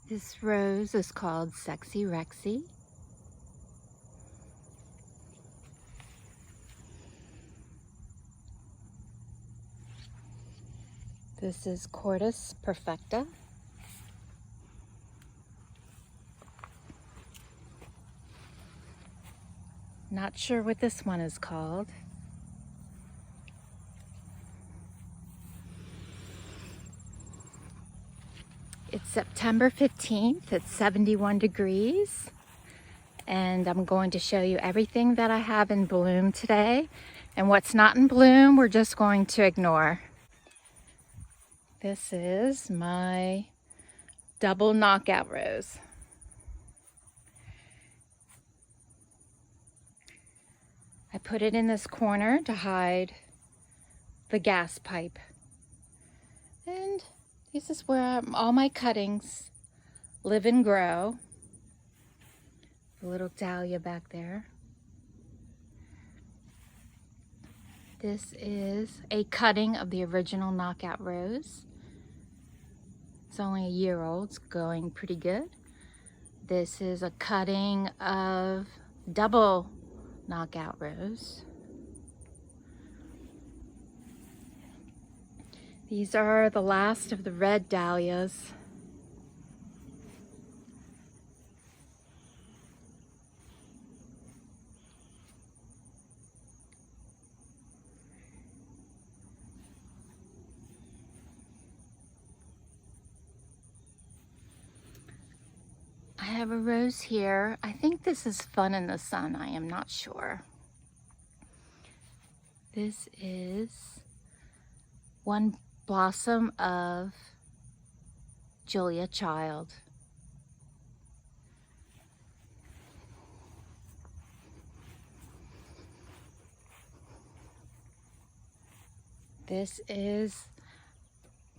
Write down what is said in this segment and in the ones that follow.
This rose is called Sexy Rexy. This is Cordis perfecta. Not sure what this one is called. It's September 15th, it's 71 degrees, and I'm going to show you everything that I have in bloom today. And what's not in bloom, we're just going to ignore. This is my double knockout rose. I put it in this corner to hide the gas pipe. And this is where all my cuttings live and grow. The little dahlia back there. This is a cutting of the original knockout rose. It's only a year old, it's going pretty good. This is a cutting of double knockout rose. These are the last of the red dahlias. I have a rose here. I think this is Fun in the Sun. I am not sure. This is one blossom of Julia Child. This is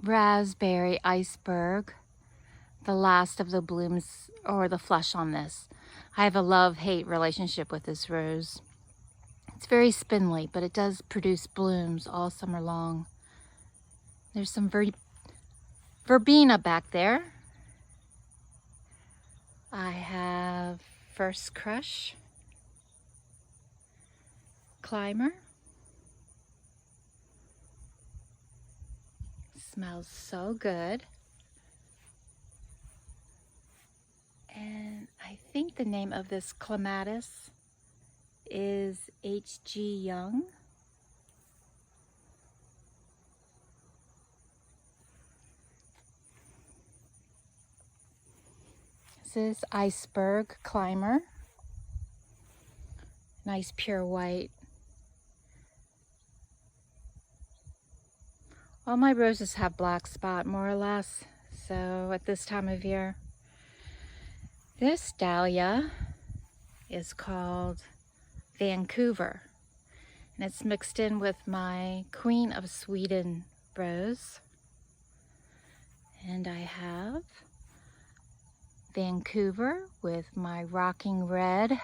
Raspberry Iceberg, the last of the blooms or the flush on this. I have a love-hate relationship with this rose. It's very spindly, but it does produce blooms all summer long. There's some verbena back there. I have First Crush, Climber. Smells so good. And I think the name of this clematis is H.G. Young. This is Iceberg Climber. Nice pure white. All my roses have black spot, more or less, so at this time of year. This dahlia is called Vancouver, and it's mixed in with my Queen of Sweden rose. And I have Vancouver with my Rocking Red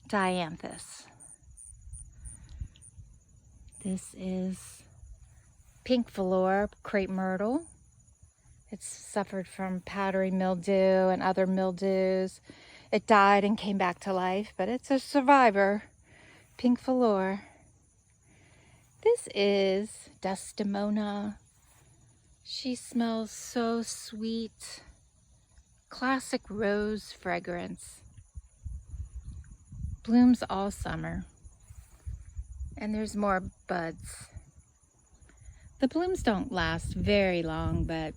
dianthus. This is Pink Velour Crepe Myrtle. It's suffered from powdery mildew and other mildews. It died and came back to life, but it's a survivor. Pink Velour. This is Desdemona. She smells so sweet. Classic rose fragrance. Blooms all summer. And there's more buds. The blooms don't last very long, but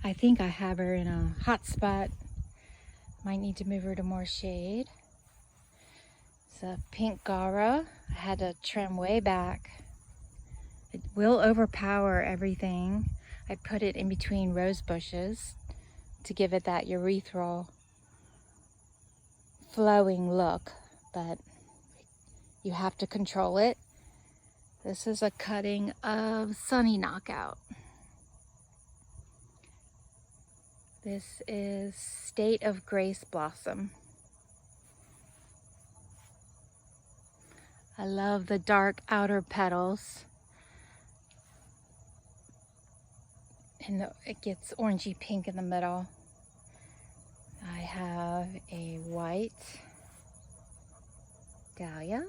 I think I have her in a hot spot. Might need to move her to more shade. It's a pink Gara. I had to trim way back. It will overpower everything. I put it in between rose bushes to give it that urethral flowing look, but you have to control it. This is a cutting of Sunny Knockout. This is State of Grace Blossom. I love the dark outer petals. and it gets orangey pink in the middle. I have a white dahlia.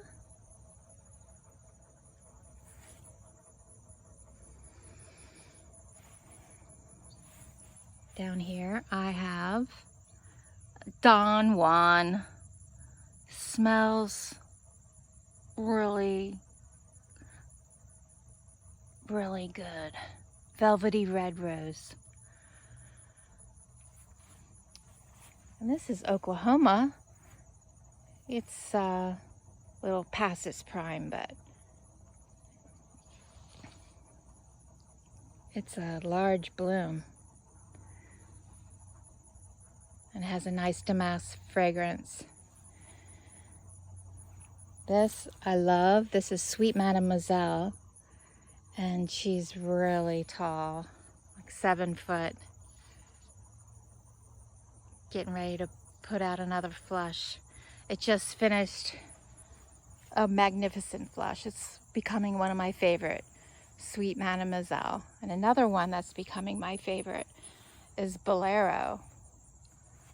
Down here I have Don Juan. Smells really, really good. Velvety red rose. And this is Oklahoma. It's a little past its prime, but it's a large bloom and has a nice damask fragrance. This I love. This is Sweet Mademoiselle, and she's really tall, like 7 foot. Getting ready to put out another flush. It just finished a magnificent flush. It's becoming one of my favorite, Sweet Mademoiselle. And another one that's becoming my favorite is Bolero.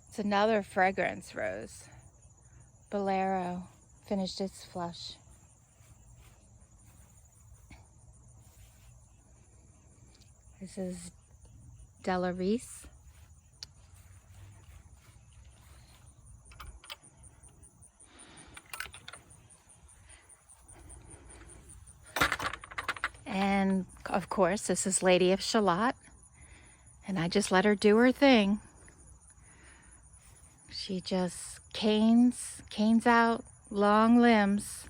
It's another fragrance rose. Bolero finished its flush. This is Della Reese. And of course, this is Lady of Shalott. And I just let her do her thing. She just canes out long limbs.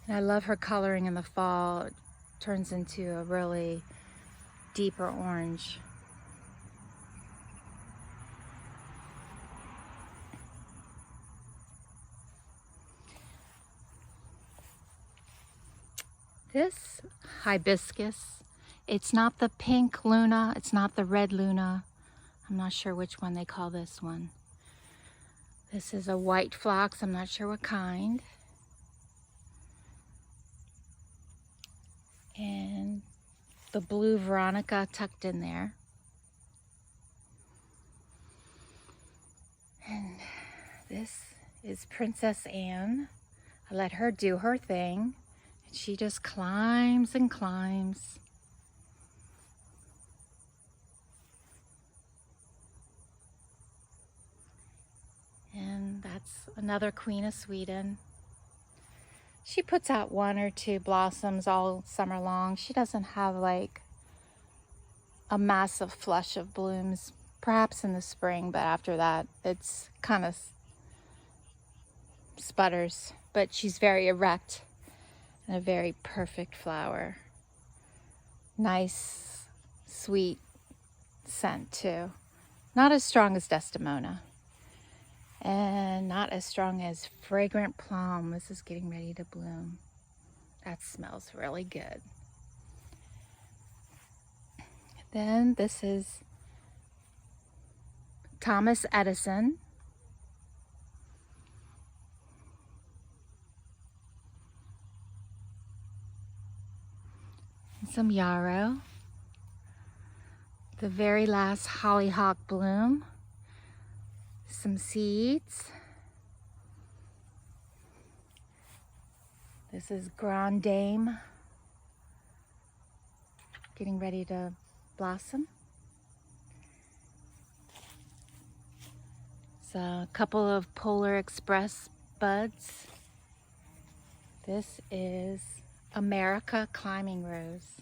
And I love her coloring in the fall. It turns into a really deeper orange. This hibiscus, it's not the pink Luna, it's not the red Luna. I'm not sure which one they call this one. This is a white phlox, I'm not sure what kind. And the blue Veronica tucked in there. And this is Princess Anne. I let her do her thing. And she just climbs and climbs. And that's another Queen of Sweden. She puts out 1 or 2 blossoms all summer long. She doesn't have like a massive flush of blooms, perhaps in the spring, but after that it's kind of sputters. But she's very erect and a very perfect flower. Nice, sweet scent too. Not as strong as Desdemona. And not as strong as fragrant plum. This is getting ready to bloom. That smells really good. Then this is Thomas Edison. And some yarrow. The very last hollyhock bloom. Some seeds. This is Grande Dame, getting ready to blossom. So a couple of Polar Express buds. This is America Climbing Rose.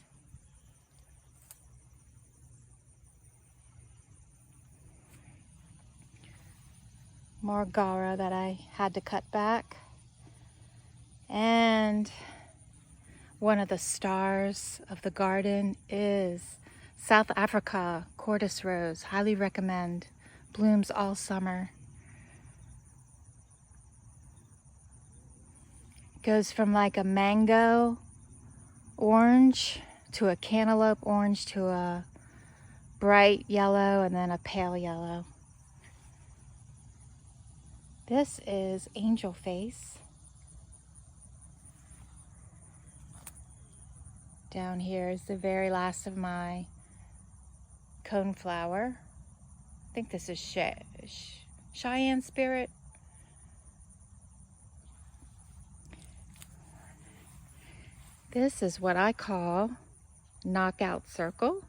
More Gara that I had to cut back. And one of the stars of the garden is South Africa Cordis Rose. Highly recommend. Blooms all summer. Goes from like a mango orange to a cantaloupe orange to a bright yellow and then a pale yellow. This is angel face. Down here is the very last of my coneflower. I think this is Cheyenne spirit. This is what I call knockout circle.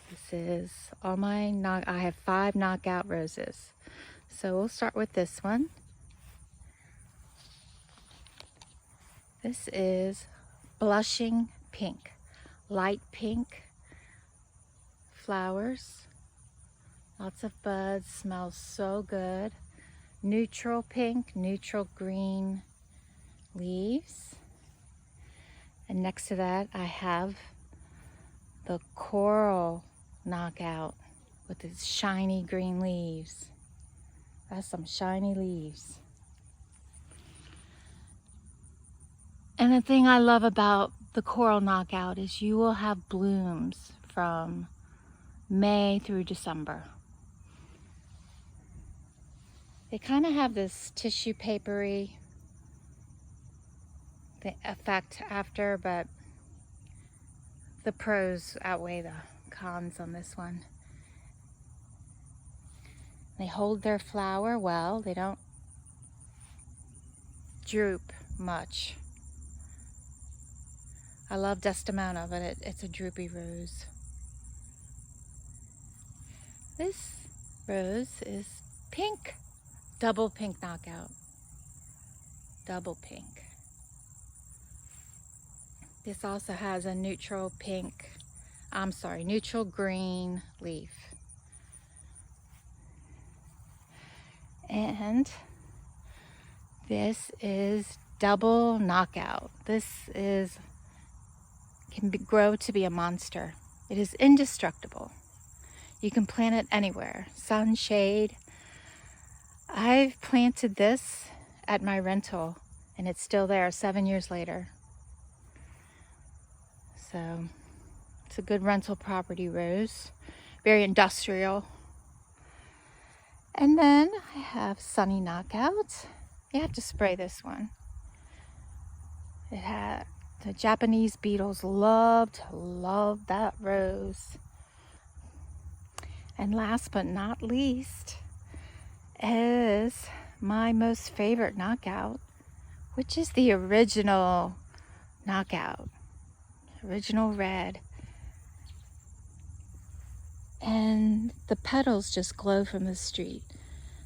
This is all my I have 5 knockout roses. So we'll start with this one. This is blushing pink, light pink flowers, lots of buds, smells so good. Neutral pink, neutral green leaves. And next to that I have the coral knockout with its shiny green leaves. That's some shiny leaves. And the thing I love about the coral knockout is you will have blooms from May through December. They kind of have this tissue papery effect after, but the pros outweigh the cons on this one. They hold their flower well. They don't droop much. I love Desdemona, but it's a droopy rose. This rose is pink. Double pink knockout. Double pink. This also has a neutral green leaf. And this is double knockout. This can grow to be a monster. It is indestructible. You can plant it anywhere, sun, shade. I've planted this at my rental and it's still there 7 years later. So it's a good rental property rose, very industrial. And then I have sunny knockout. You have to spray this one. The Japanese beetles loved that rose. And last but not least is my most favorite knockout, which is the original knockout, original red. And the petals just glow from the street.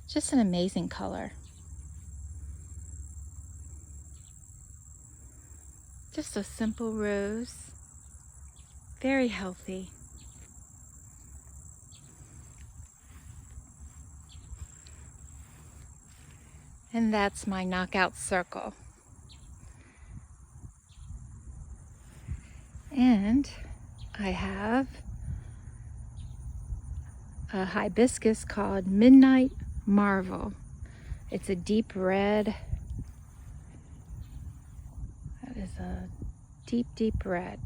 Just an amazing color. Just a simple rose, very healthy. And that's my knockout circle. And I have a hibiscus called Midnight Marvel. It's a deep red. That is a deep, deep red.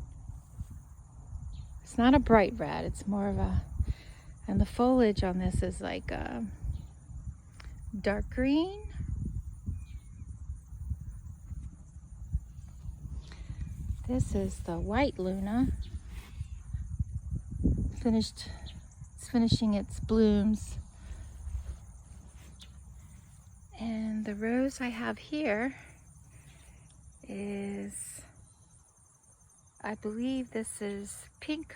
It's not a bright red, it's more of a, and the foliage on this is like a dark green. This is the white Luna. It's finishing its blooms. And the rose I have here is, I believe this is pink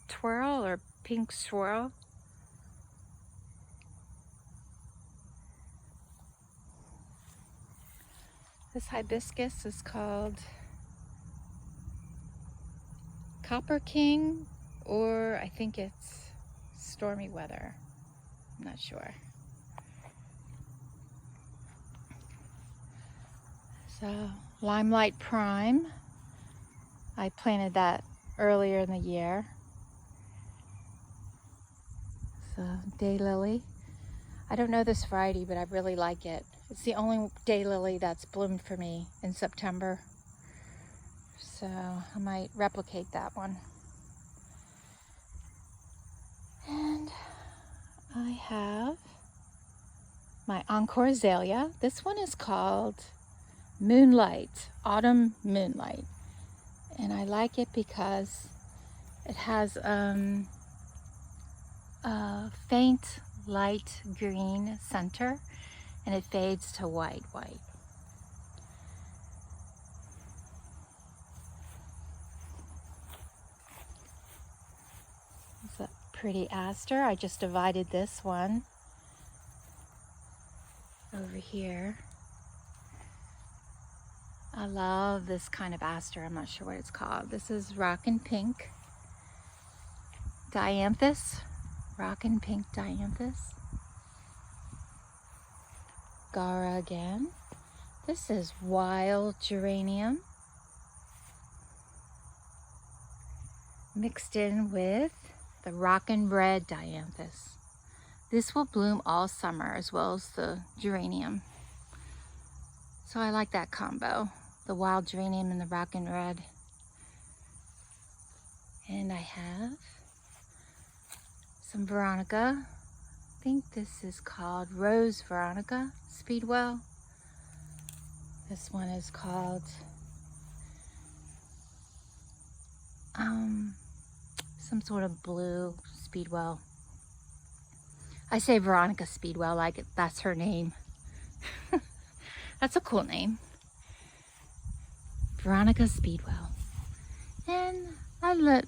twirl or pink swirl. This hibiscus is called Copper King, or I think it's Stormy Weather. I'm not sure. So Limelight Prime, I planted that earlier in the year. So daylily. I don't know this variety, but I really like it. It's the only daylily that's bloomed for me in September. So I might replicate that one. And I have my encore azalea. This one is called Moonlight, Autumn Moonlight. And I like it because it has a faint light green center and it fades to white. It's a pretty aster. I just divided this one over here. I love this kind of aster. I'm not sure what it's called. This is Rockin' Pink Dianthus. Rockin' Pink Dianthus. Gara again. This is wild geranium mixed in with the Rockin' Red Dianthus. This will bloom all summer as well as the geranium. So I like that combo, the wild geranium and the Rockin' Red. And I have some Veronica. I think this is called Rose Veronica Speedwell. This one is called some sort of blue Speedwell. I say Veronica Speedwell like that's her name. That's a cool name. Veronica Speedwell. And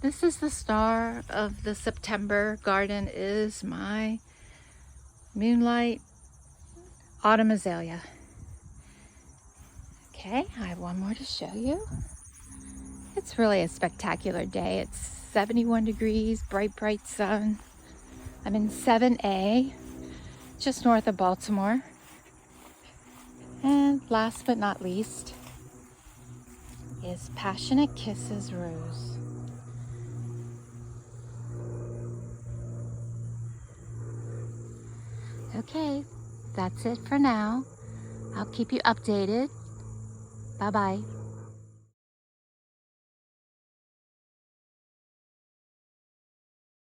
this is the star of the September garden is my Moonlight Autumn Azalea. Okay, I have one more to show you. It's really a spectacular day. It's 71 degrees, bright sun. I'm in 7A, just north of Baltimore. And last but not least is Passionate Kisses Rose. Okay, that's it for now. I'll keep you updated. Bye-bye.